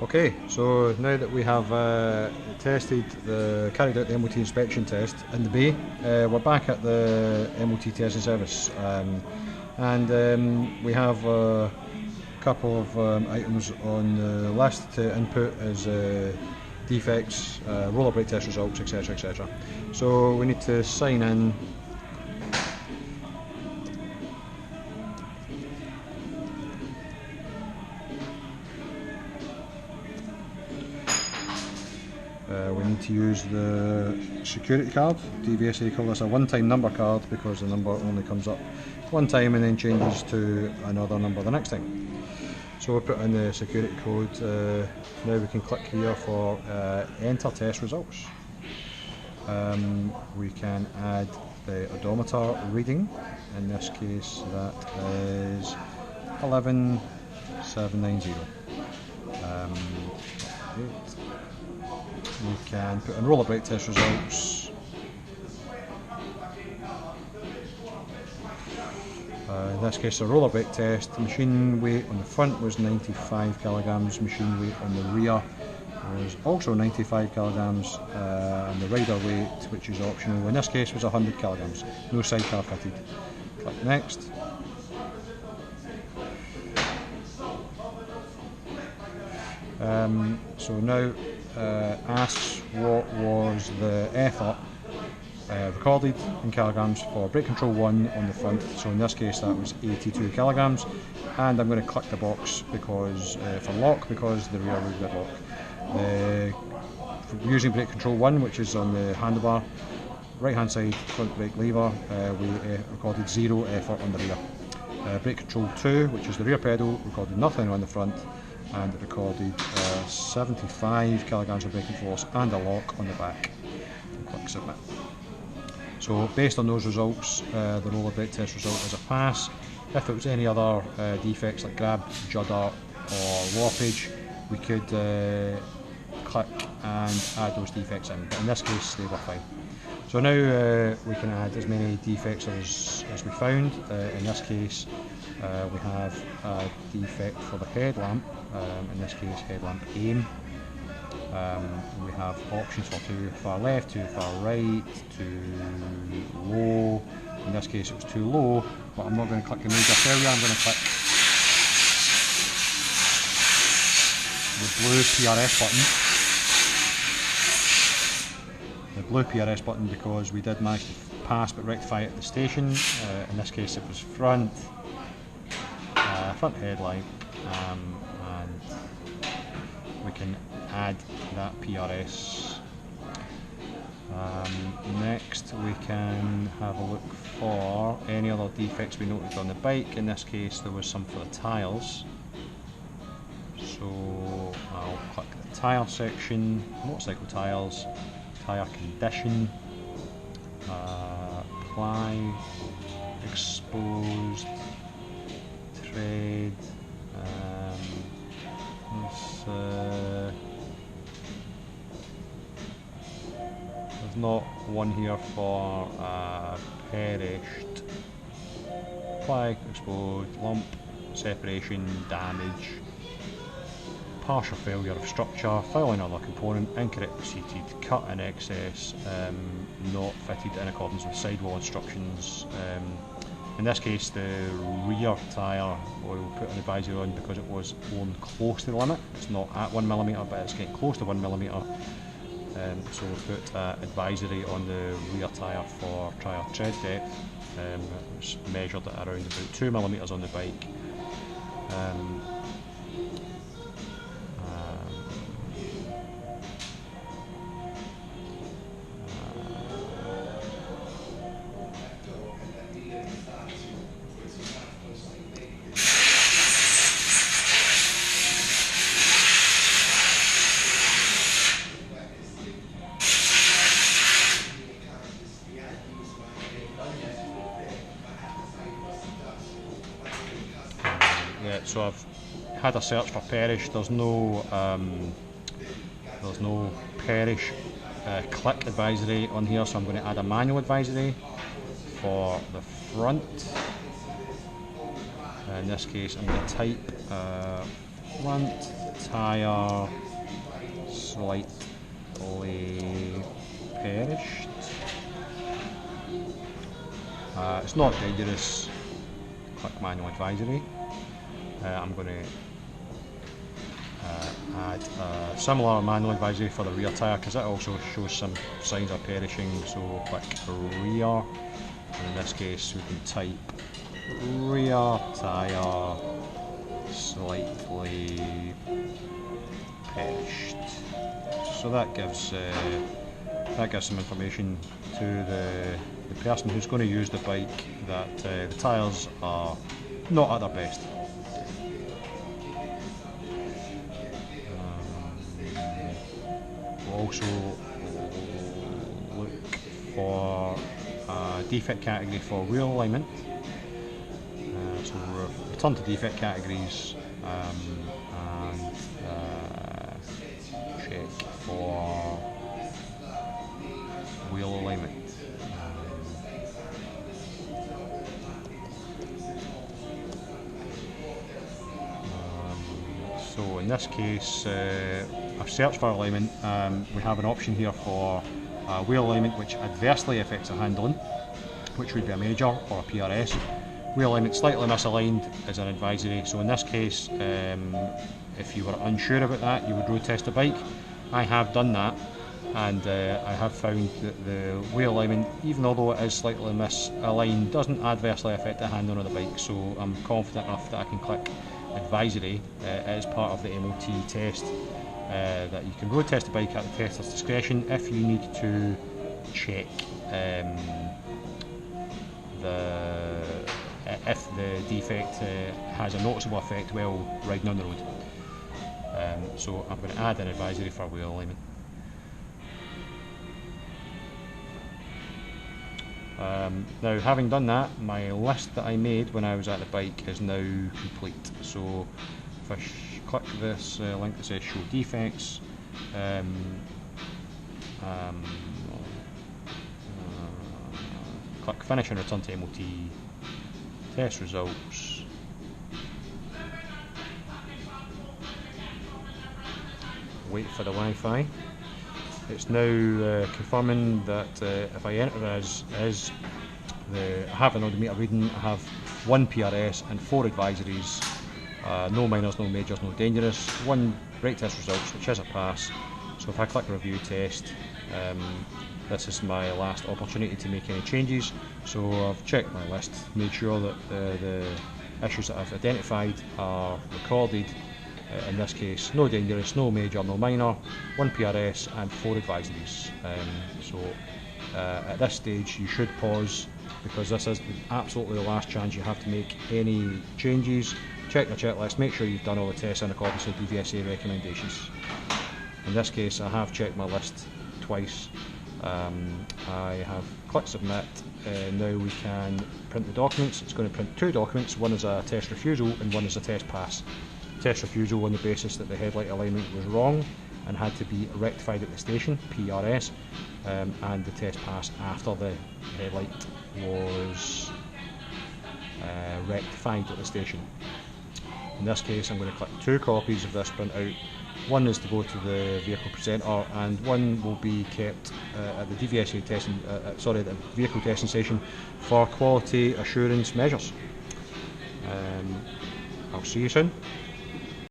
Okay, so now that we have carried out the MOT inspection test in the bay, we're back at the MOT testing service, and we have a couple of items on the list to input as defects, roller brake test results, etc. etc. So we need to sign in. We need to use the security card. DVSA call this a one-time number card because the number only comes up one time and then changes to another number the next time. So we'll put in the security code. Now we can click here for enter test results. We can add the odometer reading. In this case that is 11790. We can put in roller brake test results. In this case, the roller brake test, machine weight on the front was 95 kilograms, machine weight on the rear was also 95 kilograms, and the rider weight, which is optional, in this case was 100 kilograms, no sidecar fitted. Click next. So now asks what was the effort recorded in kilograms for brake control 1 on the front. So in this case that was 82 kilograms, and I'm going to click the box because for lock, because the rear would lock. Using brake control 1, which is on the handlebar, right hand side front brake lever, we recorded 0 effort on the rear. Brake control 2, which is the rear pedal, recorded nothing on the front, and it recorded 75 kilograms of braking force and a lock on the back. And click submit. So based on those results, the roller brake test result is a pass. If it was any other defects like grab, judder or warpage, we could click and add those defects in, but in this case they were fine. So now we can add as many defects as we found. In this case we have a defect for the headlamp, in this case headlamp aim. We have options for too far left, too far right, too low. In this case it was too low, but I'm not going to click the major failure, I'm going to click the blue PRS button. The blue PRS button because we did manage to pass but rectify it at the station. In this case it was front headlight, and we can add that PRS. Next we can have a look for any other defects we noted on the bike. In this case there was some for the tyres, so I'll click the tyre section, motorcycle tyres, tyre condition, ply, exposed, tread. There's not one here for perished, ply, exposed, lump, separation, damage, partial failure of structure, fouling other component, incorrectly seated, cut in excess, not fitted in accordance with sidewall instructions. In this case the rear tyre we'll put an advisory on because it was blown close to the limit. It's not at 1mm but it's getting close to 1mm, so we'll put advisory on the rear tyre for tyre tread depth. It's measured at around about 2mm on the bike. Yeah, so I've had a search for perish. There's no perish click advisory on here, so I'm going to add a manual advisory for the front. In this case, I'm going to type front tyre slightly perished. It's not dangerous. Click manual advisory. I'm going to add a similar manual advisory for the rear tyre because that also shows some signs of perishing. So click rear, and in this case we can type rear tyre slightly perished. So that gives some information to the person who's going to use the bike that the tyres are not at their best. We'll also look for a defect category for wheel alignment. So we'll return to defect categories and check for wheel alignment. So in this case, I've searched for alignment. We have an option here for wheel alignment which adversely affects the handling, which would be a major or a PRS. Wheel alignment slightly misaligned is an advisory. So in this case, if you were unsure about that, you would road test the bike. I have done that, and I have found that the wheel alignment, even although it is slightly misaligned, doesn't adversely affect the handling of the bike. So I'm confident enough that I can click advisory as part of the MOT test, that you can road test the bike at the tester's discretion if you need to check if the defect has a noticeable effect while riding on the road. So I'm going to add an advisory for wheel alignment. Now, having done that, my list that I made when I was at the bike is now complete. So if I click this link that says show defects, click finish and return to MOT, test results, wait for the Wi-Fi. It's now confirming that if I enter as I have an odometer reading, I have 1 PRS and 4 advisories, no minors, no majors, no dangerous, 1 brake test results, which is a pass. So if I click review test, this is my last opportunity to make any changes. So I've checked my list, made sure that the issues that I've identified are recorded. In this case, no dangerous, no major, no minor, 1 PRS and 4 advisories. So at this stage you should pause, because this is absolutely the last chance you have to make any changes. Check your checklist, make sure you've done all the tests in accordance with DVSA recommendations. In this case I have checked my list twice. I have clicked submit. Now we can print the documents. It's going to print 2 documents, one is a test refusal and one is a test pass. Test refusal on the basis that the headlight alignment was wrong and had to be rectified at the station, PRS, and the test pass after the headlight was rectified at the station. In this case I'm going to click 2 copies of this printout. One is to go to the vehicle presenter, and one will be kept at the DVSA testing, the vehicle testing station for quality assurance measures. I'll see you soon.